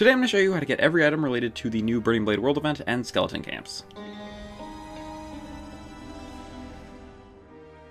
Today I'm going to show you how to get every item related to the new Burning Blade World event and skeleton camps.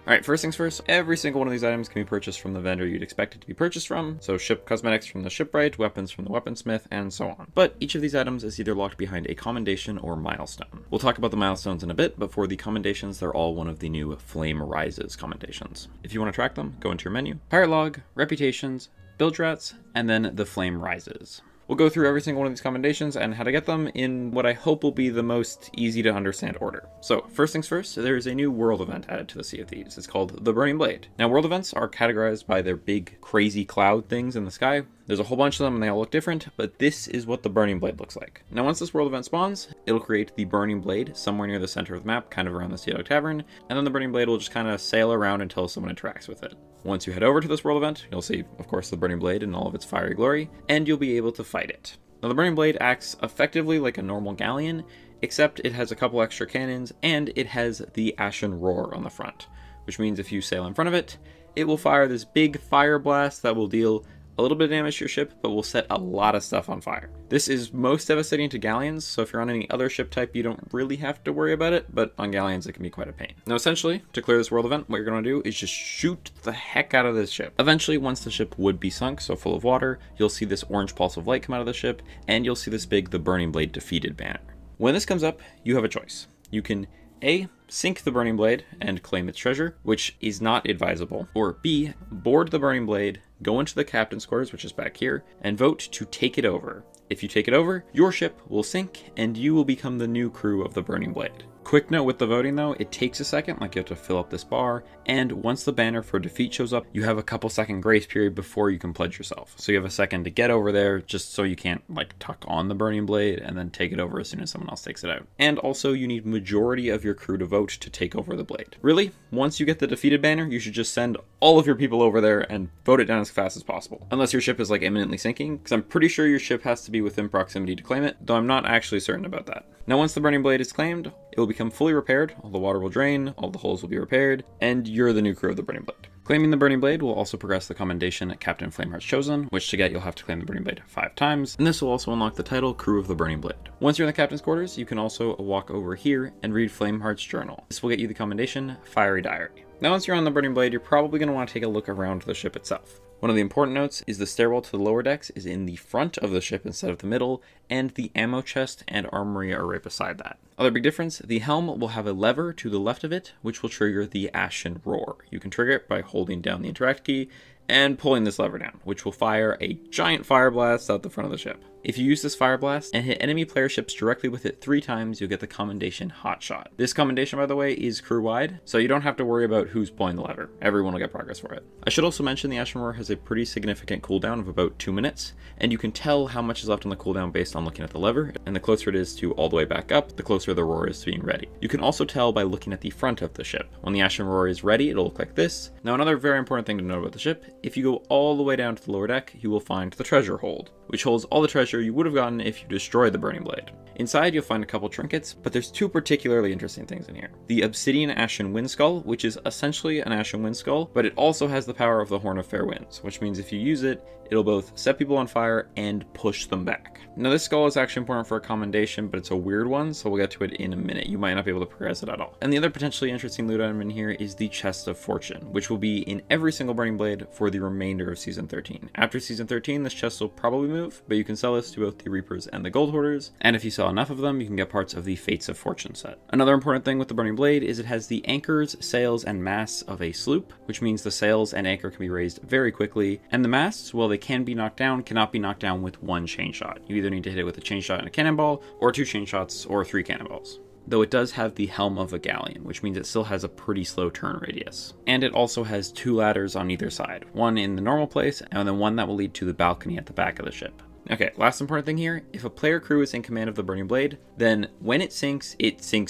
Alright, first things first, every single one of these items can be purchased from the vendor you'd expect it to be purchased from, so ship cosmetics from the shipwright, weapons from the weaponsmith, and so on. But each of these items is either locked behind a commendation or milestone. We'll talk about the milestones in a bit, but for the commendations, they're all one of the new Flame Rises commendations. If you want to track them, go into your menu, Pirate Log, Reputations, Build Rats, and then the Flame Rises. We'll go through every single one of these commendations and how to get them in what I hope will be the most easy to understand order. So first things first, there is a new world event added to the Sea of Thieves. It's called the Burning Blade. Now world events are categorized by their big crazy cloud things in the sky. There's a whole bunch of them and they all look different, but this is what the Burning Blade looks like. Now once this world event spawns, it'll create the Burning Blade somewhere near the center of the map, kind of around the Sea Dog Tavern, and then the Burning Blade will just kind of sail around until someone interacts with it. Once you head over to this world event, you'll see, of course, the Burning Blade in all of its fiery glory, and you'll be able to fight it. Now the Burning Blade acts effectively like a normal galleon, except it has a couple extra cannons, and it has the Ashen Roar on the front, which means if you sail in front of it, it will fire this big fire blast that will deal a little bit of damage to your ship, but will set a lot of stuff on fire. This is most devastating to galleons, so if you're on any other ship type, you don't really have to worry about it, but on galleons, it can be quite a pain. Now, essentially, to clear this world event, what you're going to do is just shoot the heck out of this ship. Eventually, once the ship would be sunk, so full of water, you'll see this orange pulse of light come out of the ship, and you'll see this big, the Burning Blade defeated banner. When this comes up, you have a choice. You can A, sink the Burning Blade and claim its treasure, which is not advisable, or B, board the Burning Blade, go into the captain's quarters, which is back here, and vote to take it over. If you take it over, your ship will sink, and you will become the new crew of the Burning Blade. Quick note with the voting though, it takes a second, like you have to fill up this bar, and once the banner for defeat shows up, you have a couple second grace period before you can pledge yourself. So you have a second to get over there, just so you can't like tuck on the Burning Blade and then take it over as soon as someone else takes it out. And also you need majority of your crew to vote to take over the blade. Really, once you get the defeated banner, you should just send all of your people over there and vote it down as fast as possible. Unless your ship is like imminently sinking, because I'm pretty sure your ship has to be within proximity to claim it, though I'm not actually certain about that. Now once the Burning Blade is claimed, it will become fully repaired, all the water will drain, all the holes will be repaired, and you're the new crew of the Burning Blade. Claiming the Burning Blade will also progress the commendation Captain Flameheart's Chosen, which to get you'll have to claim the Burning Blade 5 times, and this will also unlock the title Crew of the Burning Blade. Once you're in the captain's quarters, you can also walk over here and read Flameheart's journal. This will get you the commendation Fiery Diary. Now once you're on the Burning Blade, you're probably going to want to take a look around the ship itself. One of the important notes is the stairwell to the lower decks is in the front of the ship instead of the middle, and the ammo chest and armory are right beside that. Other big difference, the helm will have a lever to the left of it, which will trigger the Ashen Roar. You can trigger it by holding down the interact key and pulling this lever down, which will fire a giant fire blast out the front of the ship. If you use this fire blast and hit enemy player ships directly with it 3 times, you'll get the commendation Hot Shot. This commendation, by the way, is crew-wide, so you don't have to worry about who's pulling the lever. Everyone will get progress for it. I should also mention the Ashen Roar has a pretty significant cooldown of about 2 minutes, and you can tell how much is left on the cooldown based on looking at the lever, and the closer it is to all the way back up, the closer the roar is to being ready. You can also tell by looking at the front of the ship. When the Ashen Roar is ready, it'll look like this. Now another very important thing to know about the ship, if you go all the way down to the lower deck, you will find the treasure hold, which holds all the treasure you would have gotten if you destroyed the Burning Blade. Inside you'll find a couple trinkets, but there's 2 particularly interesting things in here. The Obsidian Ashen Wind Skull, which is essentially an Ashen Wind Skull, but it also has the power of the Horn of Fair Winds, which means if you use it, it'll both set people on fire and push them back. Now this skull is actually important for a commendation, but it's a weird one, so we'll get to it in a minute. You might not be able to progress it at all. And the other potentially interesting loot item in here is the Chest of Fortune, which will be in every single Burning Blade for the remainder of Season 13. After Season 13, this chest will probably move, but you can sell this to both the Reapers and the Gold Hoarders, and if you sell enough of them, you can get parts of the Fates of Fortune set. Another important thing with the Burning Blade is it has the anchors, sails, and masts of a sloop, which means the sails and anchor can be raised very quickly, and the masts, while they can be knocked down, cannot be knocked down with 1 chain shot. You either need to hit it with a chain shot and a cannonball, or 2 chain shots, or 3 cannonballs. Though it does have the helm of a galleon, which means it still has a pretty slow turn radius. And it also has 2 ladders on either side, one in the normal place, and then one that will lead to the balcony at the back of the ship. Okay, last important thing here, if a player crew is in command of the Burning Blade, then when it sinks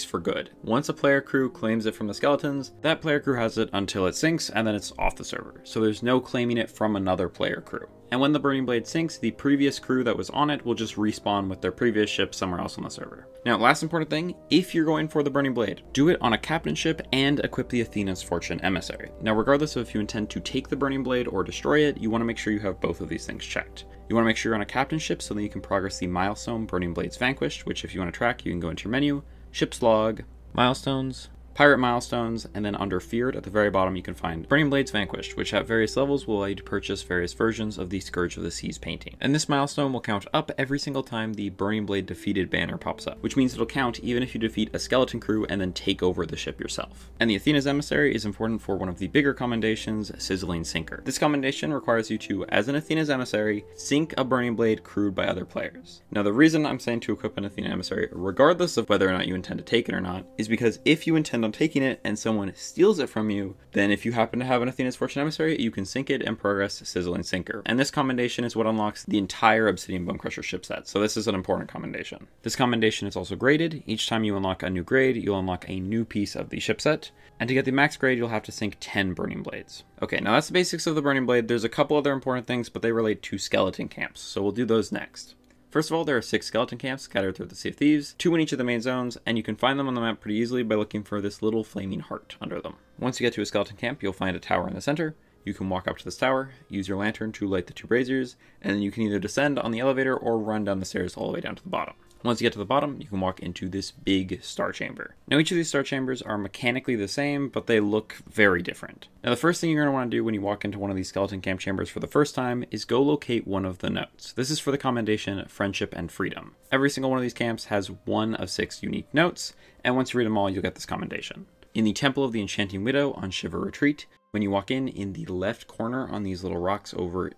for good. Once a player crew claims it from the skeletons, that player crew has it until it sinks, and then it's off the server. So there's no claiming it from another player crew. And when the Burning Blade sinks, the previous crew that was on it will just respawn with their previous ship somewhere else on the server. Now, last important thing, if you're going for the Burning Blade, do it on a captain ship and equip the Athena's Fortune Emissary. Now, regardless of if you intend to take the Burning Blade or destroy it, you want to make sure you have both of these things checked. You want to make sure you're on a captain ship so that you can progress the milestone Burning Blades Vanquished, which if you want to track, you can go into your menu, Ship's Log, Milestones, Pirate Milestones, and then under Feared at the very bottom you can find Burning Blades Vanquished, which at various levels will allow you to purchase various versions of the Scourge of the Seas painting. And this milestone will count up every single time the Burning Blade Defeated banner pops up, which means it'll count even if you defeat a skeleton crew and then take over the ship yourself. And the Athena's Emissary is important for one of the bigger commendations, Sizzling Sinker. This commendation requires you to, as an Athena's Emissary, sink a Burning Blade crewed by other players. Now the reason I'm saying to equip an Athena Emissary, regardless of whether or not you intend to take it or not, is because if you intend on taking it and someone steals it from you, then if you happen to have an Athena's Fortune Emissary, you can sink it and progress Sizzling Sinker. And this commendation is what unlocks the entire Obsidian Bone Crusher ship set, so this is an important commendation. This commendation is also graded. Each time you unlock a new grade, you'll unlock a new piece of the ship set, and to get the max grade, you'll have to sink 10 Burning Blades. Okay, now that's the basics of the Burning Blade. There's a couple other important things, but they relate to skeleton camps, so we'll do those next. First of all, there are 6 skeleton camps scattered through the Sea of Thieves, 2 in each of the main zones, and you can find them on the map pretty easily by looking for this little flaming heart under them. Once you get to a skeleton camp, you'll find a tower in the center. You can walk up to this tower, use your lantern to light the 2 braziers, and then you can either descend on the elevator or run down the stairs all the way down to the bottom. Once you get to the bottom, you can walk into this big star chamber. Now each of these star chambers are mechanically the same, but they look very different. Now the first thing you're going to want to do when you walk into one of these skeleton camp chambers for the first time is go locate one of the notes. This is for the commendation Friendship and Freedom. Every single one of these camps has 1 of 6 unique notes, and once you read them all, you'll get this commendation. In the Temple of the Enchanting Widow on Shiver Retreat, when you walk in the left corner on these little rocks over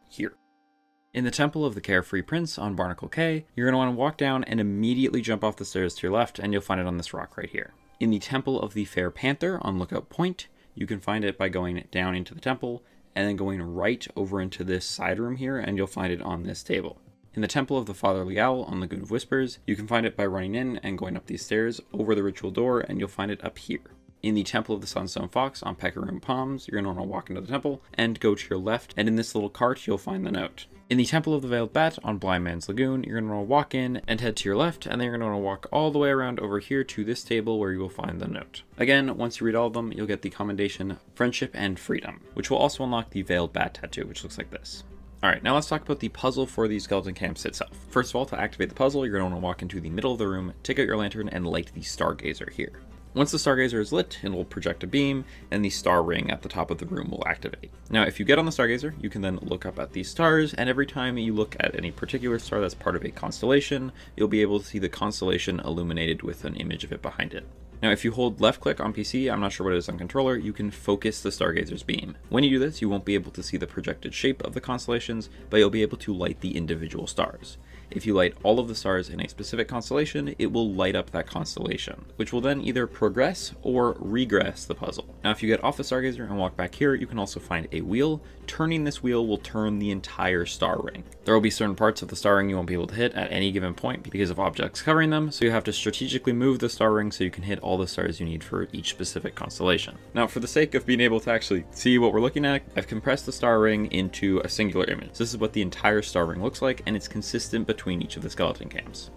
here. In the Temple of the Carefree Prince on Barnacle Cay, you're going to want to walk down and immediately jump off the stairs to your left, and you'll find it on this rock right here. In the Temple of the Fair Panther on Lookout Point, you can find it by going down into the temple, and then going right over into this side room here, and you'll find it on this table. In the Temple of the Fatherly Owl on Lagoon of Whispers, you can find it by running in and going up these stairs over the ritual door, and you'll find it up here. In the Temple of the Sunstone Fox on Peccaroon Palms, you're going to want to walk into the temple and go to your left, and in this little cart, you'll find the note. In the Temple of the Veiled Bat on Blind Man's Lagoon, you're going to want to walk in and head to your left, and then you're going to want to walk all the way around over here to this table where you will find the note. Again, once you read all of them, you'll get the commendation Friendship and Freedom, which will also unlock the Veiled Bat tattoo, which looks like this. Alright, now let's talk about the puzzle for the skeleton camps itself. First of all, to activate the puzzle, you're going to want to walk into the middle of the room, take out your lantern, and light the Stargazer here. Once the Stargazer is lit, it will project a beam, and the star ring at the top of the room will activate. Now, if you get on the Stargazer, you can then look up at these stars, and every time you look at any particular star that's part of a constellation, you'll be able to see the constellation illuminated with an image of it behind it. Now, if you hold left click on PC, I'm not sure what it is on controller, you can focus the Stargazer's beam. When you do this, you won't be able to see the projected shape of the constellations, but you'll be able to light the individual stars. If you light all of the stars in a specific constellation, it will light up that constellation, which will then either progress or regress the puzzle. Now, if you get off the Stargazer and walk back here, you can also find a wheel. Turning this wheel will turn the entire star ring. There will be certain parts of the star ring you won't be able to hit at any given point because of objects covering them, so you have to strategically move the star ring so you can hit all the stars you need for each specific constellation. Now, for the sake of being able to actually see what we're looking at, I've compressed the star ring into a singular image. So this is what the entire star ring looks like, and it's consistent between each of the skeleton camps.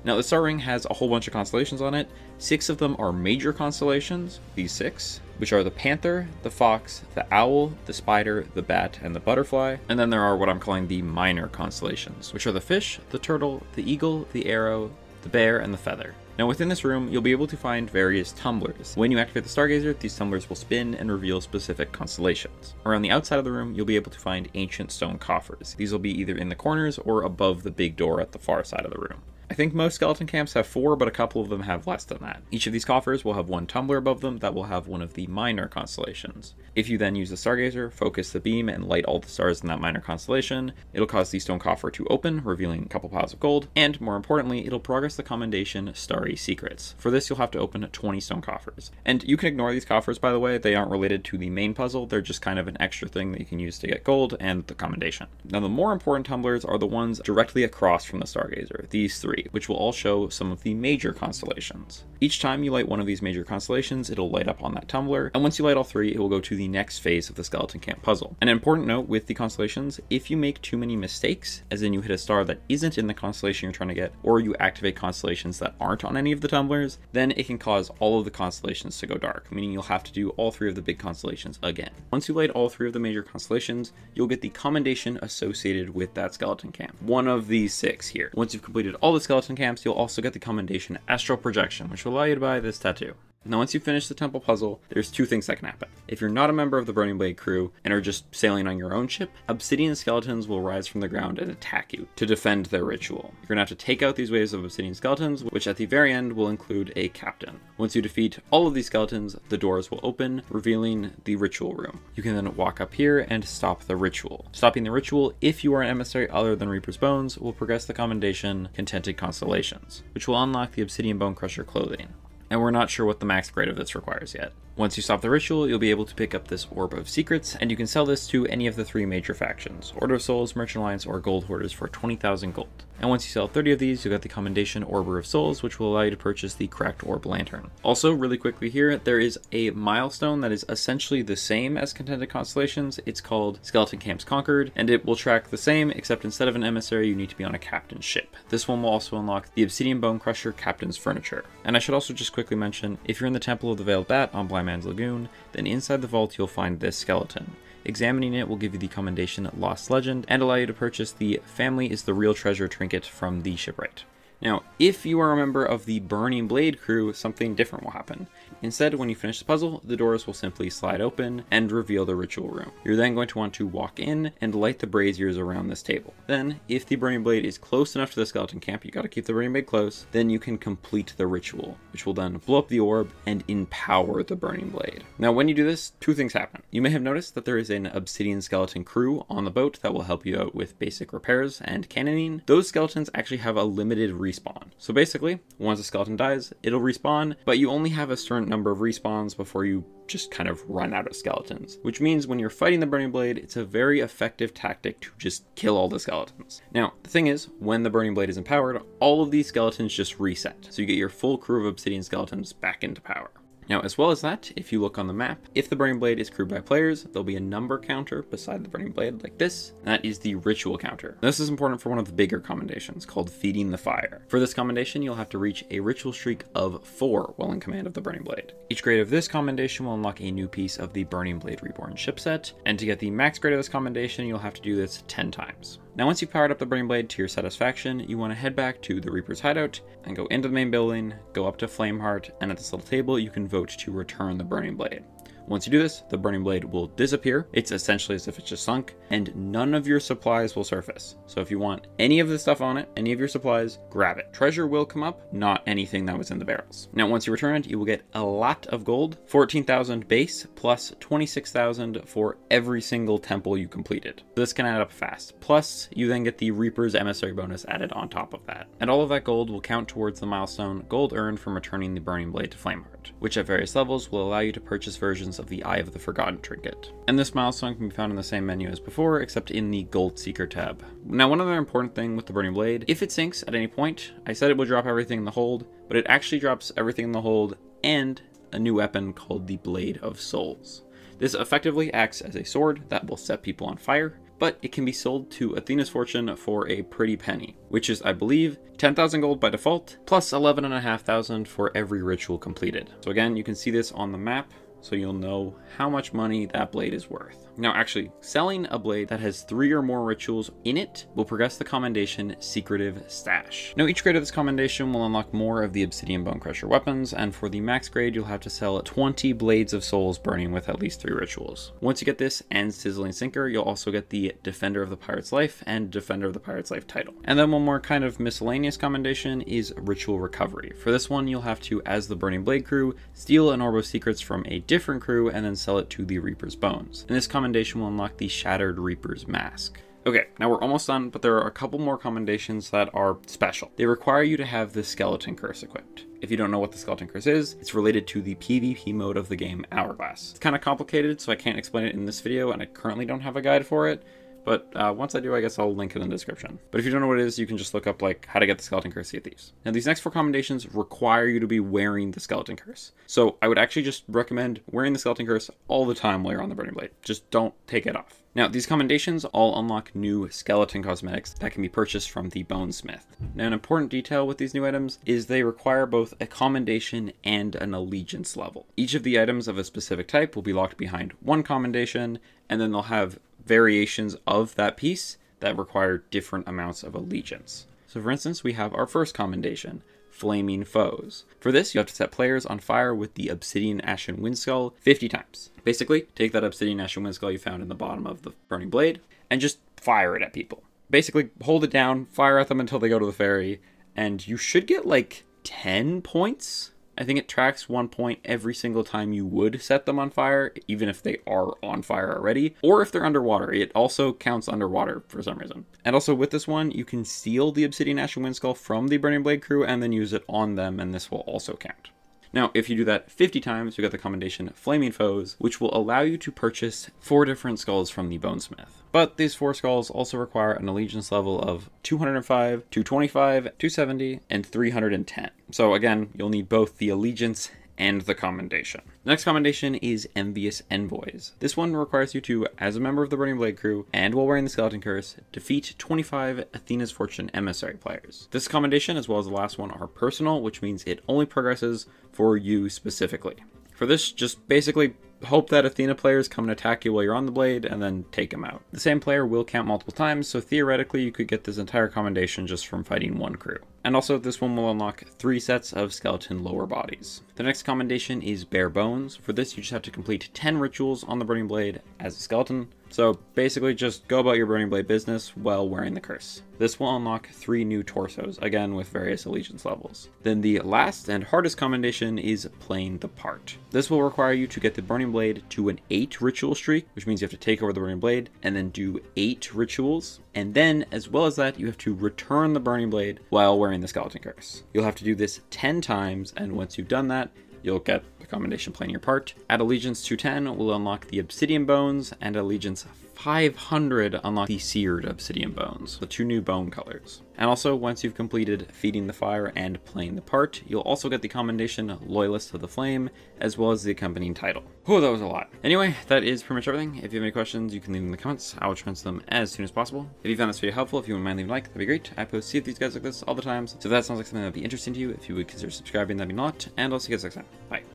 Now, the star ring has a whole bunch of constellations on it. 6 of them are major constellations, these 6, which are the Panther, the Fox, the Owl, the Spider, the Bat, and the Butterfly. And then there are what I'm calling the minor constellations, which are the Fish, the Turtle, the Eagle, the Arrow, the Bear, and the Feather. Now, within this room, you'll be able to find various tumblers. When you activate the Stargazer, these tumblers will spin and reveal specific constellations. Around the outside of the room, you'll be able to find ancient stone coffers. These will be either in the corners or above the big door at the far side of the room. I think most skeleton camps have 4, but a couple of them have less than that. Each of these coffers will have one tumbler above them that will have one of the minor constellations. If you then use the Stargazer, focus the beam, and light all the stars in that minor constellation, it'll cause the stone coffer to open, revealing a couple piles of gold, and more importantly, it'll progress the commendation Starry Secrets. For this, you'll have to open 20 stone coffers. And you can ignore these coffers, by the way. They aren't related to the main puzzle. They're just kind of an extra thing that you can use to get gold and the commendation. Now, the more important tumblers are the ones directly across from the Stargazer, these 3. 3, which will all show some of the major constellations. Each time you light one of these major constellations, it'll light up on that tumbler, and once you light all 3, it will go to the next phase of the skeleton camp puzzle. An important note with the constellations, if you make too many mistakes, as in you hit a star that isn't in the constellation you're trying to get, or you activate constellations that aren't on any of the tumblers, then it can cause all of the constellations to go dark, meaning you'll have to do all 3 of the big constellations again. Once you light all 3 of the major constellations, you'll get the commendation associated with that skeleton camp. One of these 6 here. Once you've completed all the skeleton camps, you'll also get the commendation Astral Projection, which will allow you to buy this tattoo. Now, once you finish the temple puzzle, there's 2 things that can happen. If you're not a member of the Burning Blade crew and are just sailing on your own ship, Obsidian skeletons will rise from the ground and attack you to defend their ritual. You're gonna have to take out these waves of Obsidian skeletons, which at the very end will include a captain. Once you defeat all of these skeletons, the doors will open, revealing the ritual room. You can then walk up here and stop the ritual. Stopping the ritual, if you are an emissary other than Reaper's Bones, will progress the commendation Contented Constellations, which will unlock the Obsidian Bone Crusher clothing. And we're not sure what the max grade of this requires yet. Once you stop the ritual, you'll be able to pick up this Orb of Secrets, and you can sell this to any of the 3 major factions, Order of Souls, Merchant Alliance, or Gold Hoarders for 20,000 gold. And once you sell 30 of these, you'll get the Commendation Orber of Souls, which will allow you to purchase the Cracked Orb Lantern. Also, really quickly here, there is a milestone that is essentially the same as Contented Constellations. It's called Skeleton Camps Conquered, and it will track the same, except instead of an emissary, you need to be on a captain's ship. This one will also unlock the Obsidian Bone Crusher Captain's Furniture. And I should also just quickly mention, if you're in the Temple of the Veiled Bat on Blind Man's Lagoon, then inside the vault you'll find this skeleton. Examining it will give you the commendation Lost Legend and allow you to purchase the Family is the Real Treasure trinket from the shipwright. Now, if you are a member of the Burning Blade crew, something different will happen. Instead, when you finish the puzzle, the doors will simply slide open and reveal the ritual room. You're then going to want to walk in and light the braziers around this table. Then, if the Burning Blade is close enough to the skeleton camp, you gotta keep the Burning Blade close, then you can complete the ritual, which will then blow up the orb and empower the Burning Blade. Now, when you do this, 2 things happen. You may have noticed that there is an Obsidian skeleton crew on the boat that will help you out with basic repairs and cannoning. Those skeletons actually have a limited respawn. So basically, once a skeleton dies, it'll respawn, but you only have a certain number of respawns before you just kind of run out of skeletons, which means when you're fighting the Burning Blade, it's a very effective tactic to just kill all the skeletons. Now, the thing is, when the Burning Blade is empowered, all of these skeletons just reset, so you get your full crew of Obsidian skeletons back into power. Now, as well as that, if you look on the map, if the Burning Blade is crewed by players, there'll be a number counter beside the Burning Blade like this, and that is the ritual counter. This is important for one of the bigger commendations called Feeding the Fire. For this commendation, you'll have to reach a ritual streak of 4 while in command of the Burning Blade. Each grade of this commendation will unlock a new piece of the Burning Blade Reborn ship set, and to get the max grade of this commendation, you'll have to do this 10 times. Now, once you've powered up the Burning Blade to your satisfaction, you want to head back to the Reaper's hideout and go into the main building, go up to Flameheart, and at this little table, you can vote to return the Burning Blade. Once you do this, the Burning Blade will disappear. It's essentially as if it's just sunk, and none of your supplies will surface. So if you want any of the stuff on it, any of your supplies, grab it. Treasure will come up, not anything that was in the barrels. Now, once you return it, you will get a lot of gold, 14,000 base, plus 26,000 for every single temple you completed. This can add up fast. Plus, you then get the Reaper's Emissary bonus added on top of that. And all of that gold will count towards the milestone gold earned from returning the Burning Blade to Flameheart, which at various levels will allow you to purchase versions of the Eye of the Forgotten trinket. And this milestone can be found in the same menu as before, except in the Gold Seeker tab. Now, one other important thing with the Burning Blade, if it sinks at any point, I said it would drop everything in the hold, but it actually drops everything in the hold and a new weapon called the Blade of Souls. This effectively acts as a sword that will set people on fire, but it can be sold to Athena's Fortune for a pretty penny, which is, I believe, 10,000 gold by default, plus 11,500 for every ritual completed. So again, you can see this on the map, so you'll know how much money that blade is worth. Now, actually, selling a blade that has 3 or more rituals in it will progress the commendation Secretive Stash. Now, each grade of this commendation will unlock more of the Obsidian Bone Crusher weapons, and for the max grade, you'll have to sell 20 Blades of Souls burning with at least 3 rituals. Once you get this and Sizzling Sinker, you'll also get the Defender of the Pirate's Life and Defender of the Pirate's Life title. And then one more kind of miscellaneous commendation is Ritual Recovery. For this one, you'll have to, as the Burning Blade crew, steal an Orb of Secrets from a different crew and then sell it to the Reaper's Bones. And this commendation will unlock the Shattered Reaper's Mask. Okay, now we're almost done, but there are a couple more commendations that are special. They require you to have the Skeleton Curse equipped. If you don't know what the Skeleton Curse is, it's related to the PvP mode of the game Hourglass. It's kind of complicated, so I can't explain it in this video, and I currently don't have a guide for it, but once I do, I guess I'll link it in the description. But if you don't know what it is, you can just look up like how to get the Skeleton Curse Sea of Thieves. Now these next 4 commendations require you to be wearing the Skeleton Curse. So I would actually just recommend wearing the Skeleton Curse all the time while you're on the Burning Blade. Just don't take it off. Now, these commendations all unlock new skeleton cosmetics that can be purchased from the Bonesmith. Now, an important detail with these new items is they require both a commendation and an allegiance level. Each of the items of a specific type will be locked behind one commendation, and then they'll have variations of that piece that require different amounts of allegiance. So for instance, we have our first commendation, Flaming Foes. For this, you have to set players on fire with the Obsidian Ashen Windskull 50 times. Basically, take that Obsidian Ashen Windskull you found in the bottom of the Burning Blade and just fire it at people. Basically, hold it down, fire at them until they go to the ferry, and you should get like 10 points. I think it tracks 1 point every single time you would set them on fire, even if they are on fire already, or if they're underwater. It also counts underwater for some reason. And also with this one, you can steal the Obsidian Ashen Windskull from the Burning Blade crew and then use it on them, and this will also count. Now, if you do that 50 times, you get the commendation Flaming Foes, which will allow you to purchase 4 different skulls from the Bonesmith. But these 4 skulls also require an allegiance level of 205, 225, 270, and 310. So again, you'll need both the allegiance and the commendation. The next commendation is Envious Envoys. This one requires you to, as a member of the Burning Blade crew, and while wearing the Skeleton Curse, defeat 25 Athena's Fortune emissary players. This commendation, as well as the last one, are personal, which means it only progresses for you specifically. For this, just basically hope that Athena players come and attack you while you're on the blade, and then take them out. The same player will count multiple times, so theoretically you could get this entire commendation just from fighting one crew. And also, this one will unlock 3 sets of skeleton lower bodies. The next commendation is Bare Bones. For this, you just have to complete 10 rituals on the Burning Blade as a skeleton. So basically just go about your Burning Blade business while wearing the curse. This will unlock 3 new torsos, again with various allegiance levels. Then the last and hardest commendation is Playing the Part. This will require you to get the Burning Blade to an 8 ritual streak, which means you have to take over the Burning Blade and then do 8 rituals. And then, as well as that, you have to return the Burning Blade while wearing the Skeleton Curse. You'll have to do this 10 times, and once you've done that, you'll get the commendation Playing Your Part. At Allegiance 210, we'll unlock the Obsidian Bones, and Allegiance 500 unlock the Seared Obsidian Bones, the 2 new bone colors. And also, once you've completed Feeding the Fire and Playing the Part, you'll also get the commendation Loyalist to the Flame, as well as the accompanying title. Oh, that was a lot. Anyway, that is pretty much everything. If you have any questions, you can leave them in the comments. I will try to answer them as soon as possible. If you found this video helpful, if you wouldn't mind leaving a like, that'd be great. I post see these guys like this all the time, so if that sounds like something that'd be interesting to you, if you would consider subscribing, that'd be not. And I'll see you guys next time. Bye.